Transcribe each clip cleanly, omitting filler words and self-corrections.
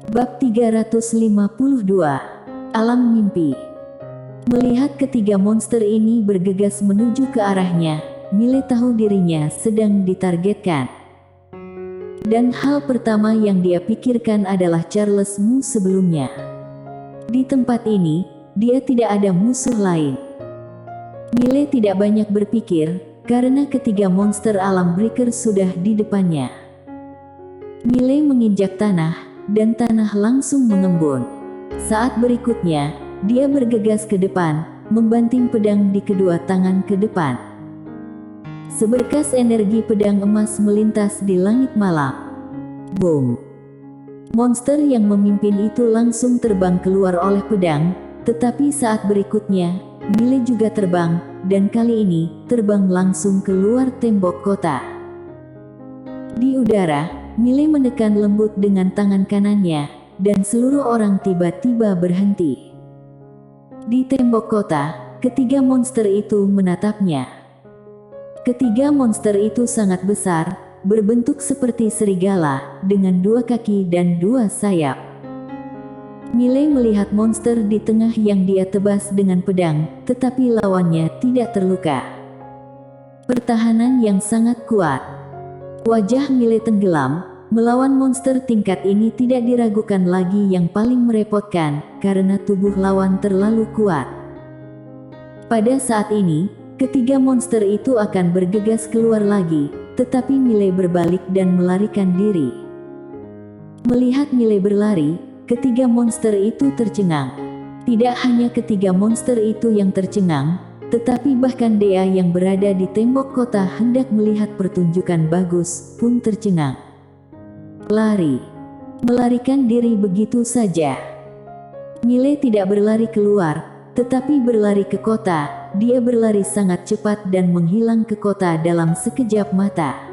Bab 352. Alam Mimpi. Melihat ketiga monster ini bergegas menuju ke arahnya, Mile tahu dirinya sedang ditargetkan. Dan hal pertama yang dia pikirkan adalah Charles Mu sebelumnya. Di tempat ini, dia tidak ada musuh lain. Mile tidak banyak berpikir, karena ketiga monster alam breaker sudah di depannya. Mile menginjak tanah, dan tanah langsung mengembun. Saat berikutnya, dia bergegas ke depan, membanting pedang di kedua tangan ke depan. Seberkas energi pedang emas melintas di langit malam. Boom! Monster yang memimpin itu langsung terbang keluar oleh pedang, tetapi saat berikutnya, Mile juga terbang, dan kali ini, terbang langsung keluar tembok kota. Di udara, Mile menekan lembut dengan tangan kanannya, dan seluruh orang tiba-tiba berhenti. Di tembok kota, ketiga monster itu menatapnya. Ketiga monster itu sangat besar, berbentuk seperti serigala, dengan 2 kaki dan 2 sayap. Mile melihat monster di tengah yang dia tebas dengan pedang, tetapi lawannya tidak terluka. Pertahanan yang sangat kuat. Wajah Mile tenggelam. Melawan monster tingkat ini tidak diragukan lagi, yang paling merepotkan, karena tubuh lawan terlalu kuat. Pada saat ini, ketiga monster itu akan bergegas keluar lagi, tetapi Mile berbalik dan melarikan diri. Melihat Mile berlari, ketiga monster itu tercengang. Tidak hanya ketiga monster itu yang tercengang, tetapi bahkan Dea yang berada di tembok kota hendak melihat pertunjukan bagus, pun tercengang. Lari. Melarikan diri begitu saja. Mile tidak berlari keluar, tetapi berlari ke kota. Dia berlari sangat cepat dan menghilang ke kota dalam sekejap mata.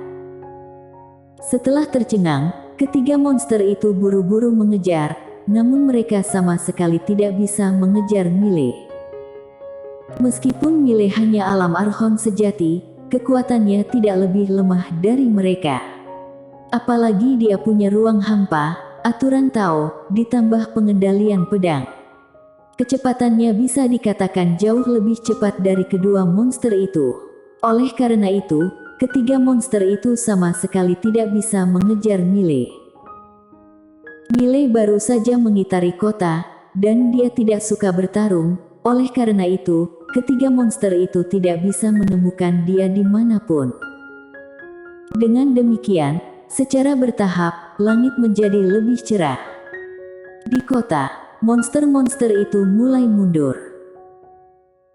Setelah tercengang, ketiga monster itu buru-buru mengejar, namun mereka sama sekali tidak bisa mengejar Mile. Meskipun Mile hanya alam Archon sejati, kekuatannya tidak lebih lemah dari mereka. Apalagi dia punya ruang hampa, aturan Tao, ditambah pengendalian pedang. Kecepatannya bisa dikatakan jauh lebih cepat dari kedua monster itu. Oleh karena itu, ketiga monster itu sama sekali tidak bisa mengejar Mile. Mile baru saja mengitari kota, dan dia tidak suka bertarung. Oleh karena itu, ketiga monster itu tidak bisa menemukan dia dimanapun. Dengan demikian, secara bertahap, langit menjadi lebih cerah. Di kota, monster-monster itu mulai mundur.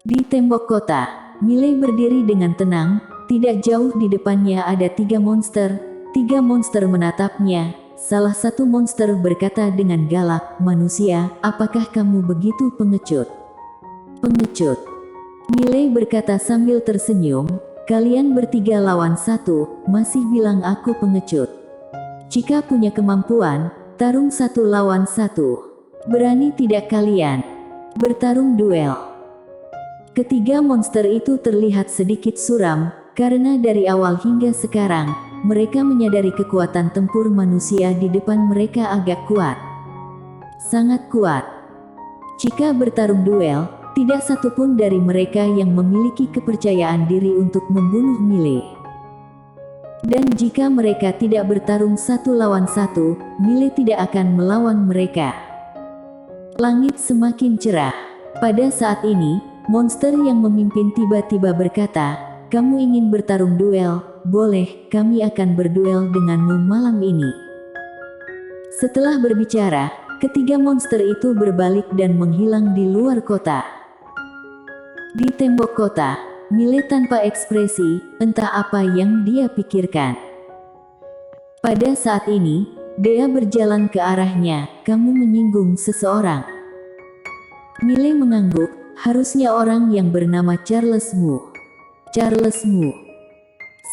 Di tembok kota, Mile berdiri dengan tenang, tidak jauh di depannya ada 3 monster. 3 monster menatapnya. Salah satu monster berkata dengan galak, "Manusia, apakah kamu begitu pengecut?" "Pengecut?" Mile berkata sambil tersenyum. "Kalian bertiga lawan 1, masih bilang aku pengecut. Jika punya kemampuan, tarung 1 lawan 1. Berani tidak kalian? Bertarung duel." Ketiga monster itu terlihat sedikit suram, karena dari awal hingga sekarang, mereka menyadari kekuatan tempur manusia di depan mereka agak kuat. Sangat kuat. Jika bertarung duel, tidak satupun dari mereka yang memiliki kepercayaan diri untuk membunuh Mile. Dan jika mereka tidak bertarung 1 lawan 1, Mile tidak akan melawan mereka. Langit semakin cerah. Pada saat ini, monster yang memimpin tiba-tiba berkata, "Kamu ingin bertarung duel? Boleh, kami akan berduel denganmu malam ini." Setelah berbicara, ketiga monster itu berbalik dan menghilang di luar kota. Di tembok kota, Mile tanpa ekspresi, entah apa yang dia pikirkan. Pada saat ini, Dea berjalan ke arahnya. "Kamu menyinggung seseorang." Mile mengangguk, harusnya orang yang bernama Charles Mu. Charles Mu.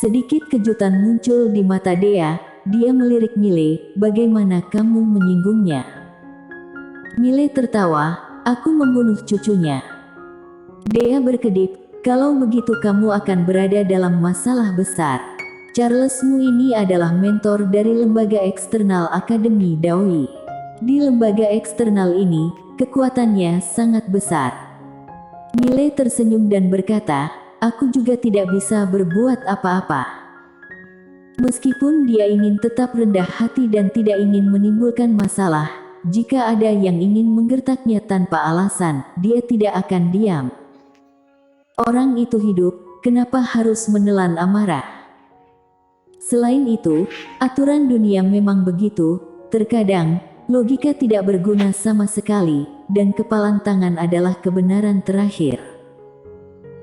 Sedikit kejutan muncul di mata Dea, dia melirik Mile, "Bagaimana kamu menyinggungnya?" Mile tertawa, "Aku membunuh cucunya." Dea berkedip, "Kalau begitu kamu akan berada dalam masalah besar. Charles Mu ini adalah mentor dari lembaga eksternal Akademi Daoi. Di lembaga eksternal ini, kekuatannya sangat besar. Mile tersenyum dan berkata, aku juga tidak bisa berbuat apa-apa. Meskipun dia ingin tetap rendah hati dan tidak ingin menimbulkan masalah, jika ada yang ingin menggertaknya tanpa alasan, dia tidak akan diam. Orang itu hidup, kenapa harus menelan amarah? Selain itu, aturan dunia memang begitu, terkadang, logika tidak berguna sama sekali, dan kepalan tangan adalah kebenaran terakhir.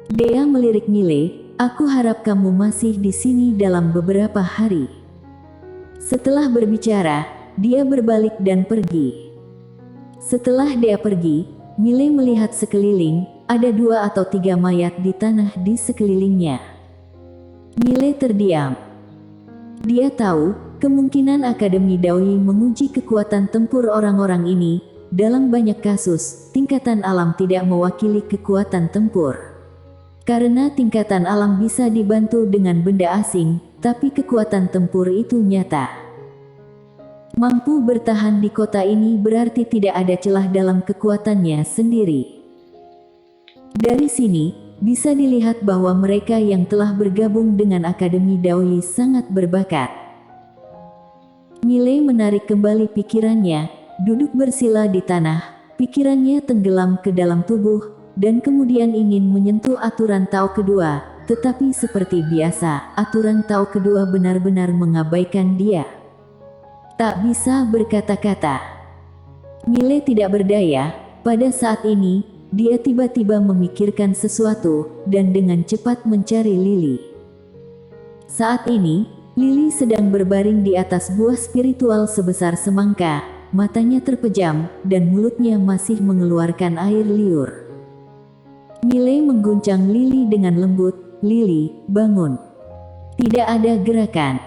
Dea melirik Mile, aku harap kamu masih di sini dalam beberapa hari. Setelah berbicara, dia berbalik dan pergi. Setelah Dea pergi, Mile melihat sekeliling, ada 2 atau 3 mayat di tanah di sekelilingnya. Mile terdiam. Dia tahu, kemungkinan Akademi Daoyi menguji kekuatan tempur orang-orang ini. Dalam banyak kasus, tingkatan alam tidak mewakili kekuatan tempur. Karena tingkatan alam bisa dibantu dengan benda asing, tapi kekuatan tempur itu nyata. Mampu bertahan di kota ini berarti tidak ada celah dalam kekuatannya sendiri. Dari sini, bisa dilihat bahwa mereka yang telah bergabung dengan Akademi Daoyi sangat berbakat. Mile menarik kembali pikirannya, duduk bersila di tanah, pikirannya tenggelam ke dalam tubuh, dan kemudian ingin menyentuh aturan Tao kedua, tetapi seperti biasa, aturan Tao kedua benar-benar mengabaikan dia. Tak bisa berkata-kata. Mile tidak berdaya, pada saat ini, dia tiba-tiba memikirkan sesuatu, dan dengan cepat mencari Lily. Saat ini, Lily sedang berbaring di atas buah spiritual sebesar semangka, matanya terpejam, dan mulutnya masih mengeluarkan air liur. Mile mengguncang Lily dengan lembut, Lily, bangun. Tidak ada gerakan.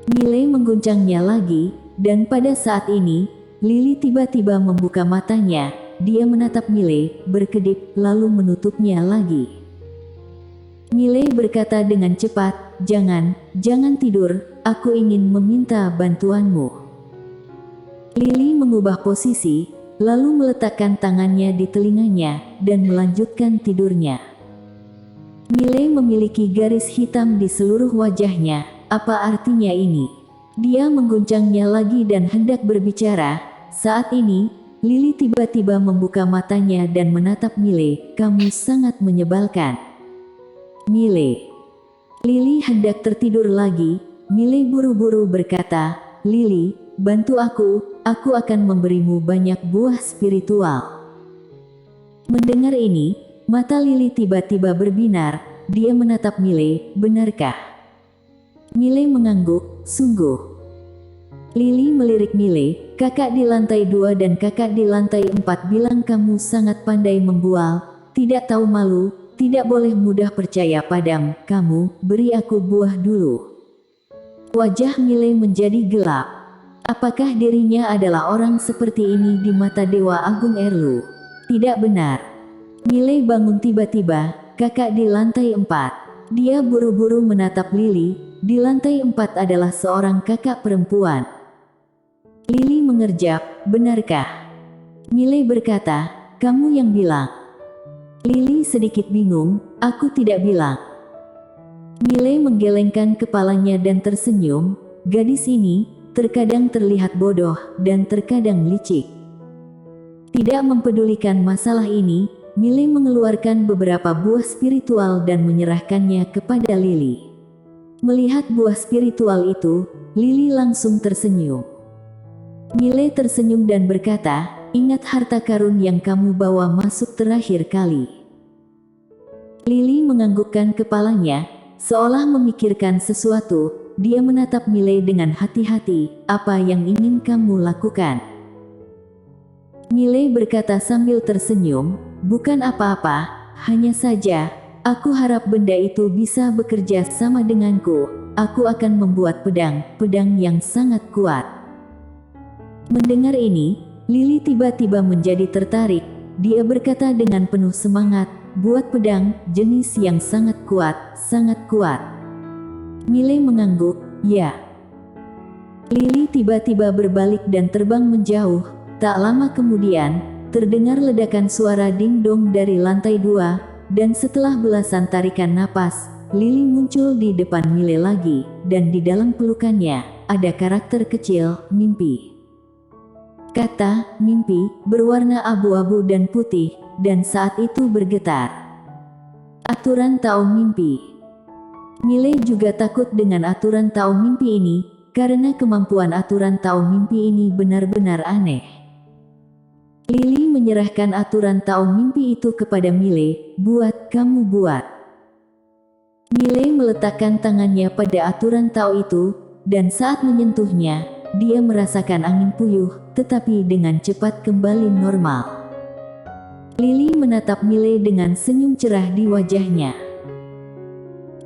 Mile mengguncangnya lagi, dan pada saat ini, Lily tiba-tiba membuka matanya, dia menatap Mile, berkedip, lalu menutupnya lagi. Mile berkata dengan cepat, jangan tidur, aku ingin meminta bantuanmu. Lily mengubah posisi, lalu meletakkan tangannya di telinganya, dan melanjutkan tidurnya. Mile memiliki garis hitam di seluruh wajahnya, apa artinya ini? Dia mengguncangnya lagi dan hendak berbicara, saat ini, Lily tiba-tiba membuka matanya dan menatap Mile, kamu sangat menyebalkan. Mile. Lily hendak tertidur lagi, Mile buru-buru berkata, Lily, bantu aku akan memberimu banyak buah spiritual. Mendengar ini, mata Lily tiba-tiba berbinar, dia menatap Mile, benarkah? Mile mengangguk, sungguh. Lily melirik Mile, kakak di lantai 2 dan kakak di lantai 4 bilang kamu sangat pandai membual, tidak tahu malu, tidak boleh mudah percaya padam, kamu, beri aku buah dulu. Wajah Mile menjadi gelap. Apakah dirinya adalah orang seperti ini di mata Dewa Agung Erlu? Tidak benar. Mile bangun tiba-tiba, kakak di lantai 4. Dia buru-buru menatap Lily, di lantai 4 adalah seorang kakak perempuan. Lily mengerjap, benarkah? Mile berkata, kamu yang bilang. Lily sedikit bingung, aku tidak bilang. Mile menggelengkan kepalanya dan tersenyum, gadis ini, terkadang terlihat bodoh, dan terkadang licik. Tidak mempedulikan masalah ini, Mile mengeluarkan beberapa buah spiritual dan menyerahkannya kepada Lily. Melihat buah spiritual itu, Lily langsung tersenyum. Mile tersenyum dan berkata, ingat harta karun yang kamu bawa masuk terakhir kali. Lily menganggukkan kepalanya, seolah memikirkan sesuatu. Dia menatap Mile dengan hati-hati, apa yang ingin kamu lakukan? Mile berkata sambil tersenyum, bukan apa-apa, hanya saja, aku harap benda itu bisa bekerja sama denganku, aku akan membuat pedang yang sangat kuat. Mendengar ini, Lily tiba-tiba menjadi tertarik, dia berkata dengan penuh semangat, buat pedang, jenis yang sangat kuat, sangat kuat. Mile mengangguk, ya. Lili tiba-tiba berbalik dan terbang menjauh. Tak lama kemudian, terdengar ledakan suara ding-dong dari lantai 2, dan setelah belasan tarikan napas, Lili muncul di depan Mile lagi, dan di dalam pelukannya, ada karakter kecil, Mimpi. Kata, Mimpi, berwarna abu-abu dan putih, dan saat itu bergetar. Aturan Tao Mimpi. Mile juga takut dengan aturan Tao Mimpi ini, karena kemampuan aturan Tao Mimpi ini benar-benar aneh. Lili menyerahkan aturan Tao Mimpi itu kepada Mile, buat kamu buat. Mile meletakkan tangannya pada aturan Tao itu, dan saat menyentuhnya, dia merasakan angin puyuh, tetapi dengan cepat kembali normal. Lili menatap Mile dengan senyum cerah di wajahnya.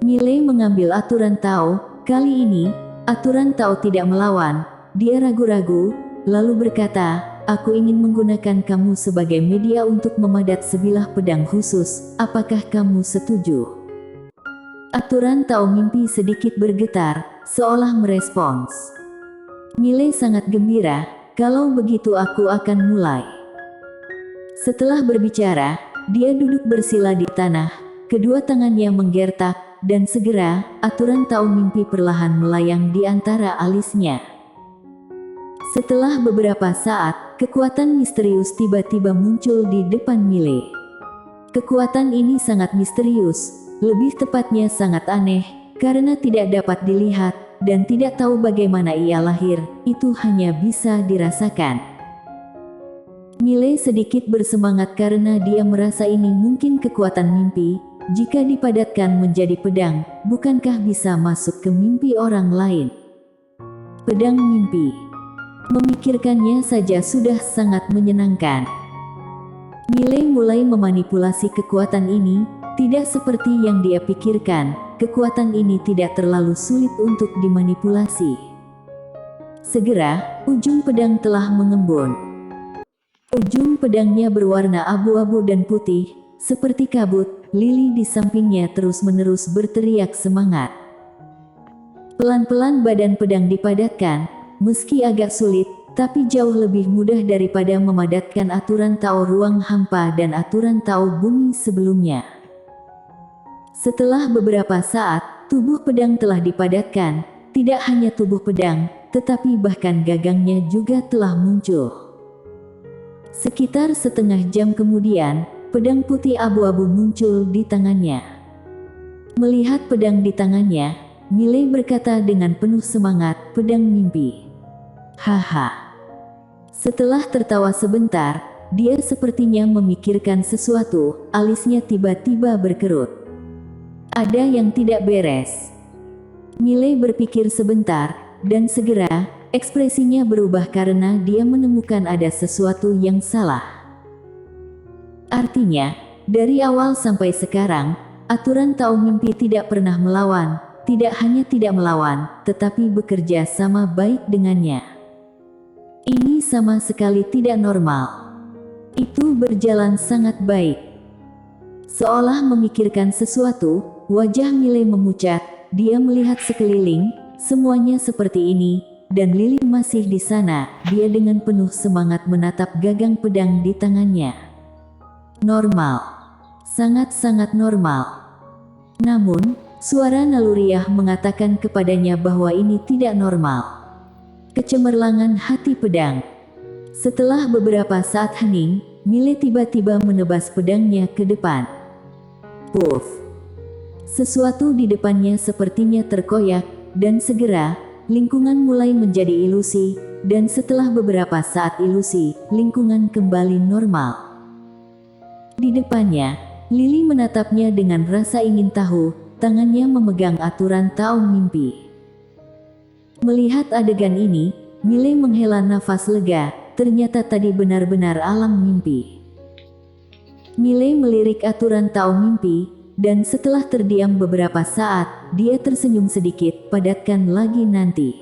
Mile mengambil aturan Tao, kali ini, aturan Tao tidak melawan, dia ragu-ragu, lalu berkata, aku ingin menggunakan kamu sebagai media untuk memadat sebilah pedang khusus, apakah kamu setuju? Aturan Tao Mimpi sedikit bergetar, seolah merespons. Mile sangat gembira, kalau begitu aku akan mulai. Setelah berbicara, dia duduk bersila di tanah, kedua tangannya menggertak, dan segera, aturan Tao Mimpi perlahan melayang di antara alisnya. Setelah beberapa saat, kekuatan misterius tiba-tiba muncul di depan Mile. Kekuatan ini sangat misterius, lebih tepatnya sangat aneh, karena tidak dapat dilihat, dan tidak tahu bagaimana ia lahir, itu hanya bisa dirasakan. Mile sedikit bersemangat karena dia merasa ini mungkin kekuatan mimpi, jika dipadatkan menjadi pedang, bukankah bisa masuk ke mimpi orang lain? Pedang mimpi. Memikirkannya saja sudah sangat menyenangkan. Mile mulai memanipulasi kekuatan ini, tidak seperti yang dia pikirkan, kekuatan ini tidak terlalu sulit untuk dimanipulasi. Segera, ujung pedang telah mengembun. Ujung pedangnya berwarna abu-abu dan putih, seperti kabut. Lili di sampingnya terus-menerus berteriak semangat. Pelan-pelan badan pedang dipadatkan, meski agak sulit, tapi jauh lebih mudah daripada memadatkan aturan Tao ruang hampa dan aturan Tao bumi sebelumnya. Setelah beberapa saat, tubuh pedang telah dipadatkan, tidak hanya tubuh pedang, tetapi bahkan gagangnya juga telah muncul. Sekitar setengah jam kemudian, pedang putih abu-abu muncul di tangannya. Melihat pedang di tangannya, Mile berkata dengan penuh semangat, pedang mimpi. Haha. Setelah tertawa sebentar, dia sepertinya memikirkan sesuatu, alisnya tiba-tiba berkerut. Ada yang tidak beres. Mile berpikir sebentar, dan segera, ekspresinya berubah karena dia menemukan ada sesuatu yang salah. Artinya, dari awal sampai sekarang, aturan Tao Mimpi tidak pernah melawan, tidak hanya tidak melawan, tetapi bekerja sama baik dengannya. Ini sama sekali tidak normal. Itu berjalan sangat baik. Seolah memikirkan sesuatu, wajah Mile memucat, dia melihat sekeliling, semuanya seperti ini, dan Lili masih di sana, dia dengan penuh semangat menatap gagang pedang di tangannya. Normal. Sangat-sangat normal. Namun, suara naluriah mengatakan kepadanya bahwa ini tidak normal. Kecemerlangan hati pedang. Setelah beberapa saat hening, Mile tiba-tiba menebas pedangnya ke depan. Puff. Sesuatu di depannya sepertinya terkoyak, dan segera, lingkungan mulai menjadi ilusi, dan setelah beberapa saat ilusi, lingkungan kembali normal. Di depannya, Lili menatapnya dengan rasa ingin tahu, tangannya memegang aturan Tao Mimpi. Melihat adegan ini, Mile menghela nafas lega, ternyata tadi benar-benar alam mimpi. Mile melirik aturan Tao Mimpi, dan setelah terdiam beberapa saat, dia tersenyum sedikit, padatkan lagi nanti.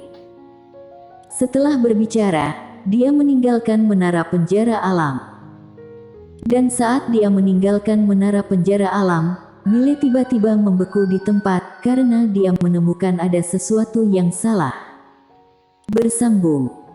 Setelah berbicara, dia meninggalkan menara penjara alam. Dan saat dia meninggalkan menara penjara alam, Mile tiba-tiba membeku di tempat, karena dia menemukan ada sesuatu yang salah. Bersambung.